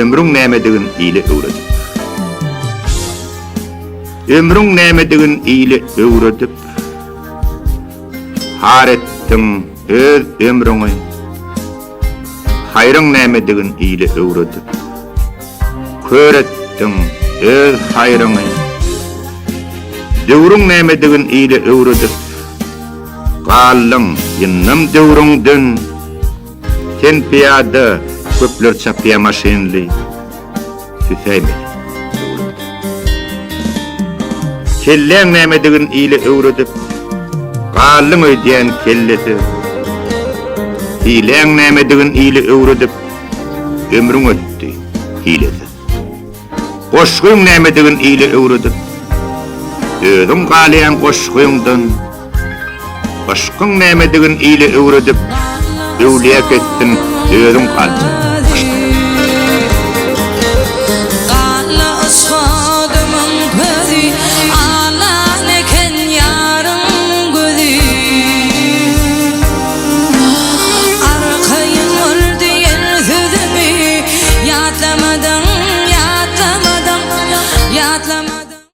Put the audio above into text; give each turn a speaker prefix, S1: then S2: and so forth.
S1: ömrüň nämedigin ýyly öwredip. Ömrüň nämedigin ýyly öwredip, har etdiň öz ömrüňi. Haýryň nämedigin ýyly öwredip, kör etdiň öz haýryňy. Döwrüň nämedigin ýyly öwredip, gallyň ýynnam döwrüňden sen piýada köpler çapýa maşynly süsäýme. Kelleň nämedigin ýyly öwredip, gallyň öýdýän kellesi. Hileň nämedigin ýyly öwredip, ömrüň ötdi hilesi. Goşgyň nämedigin ýyly öwredip, özüň galýan goşgyňdan başgyň nämedigin ýyly öwredip, öwliýek etdin özüň galdy.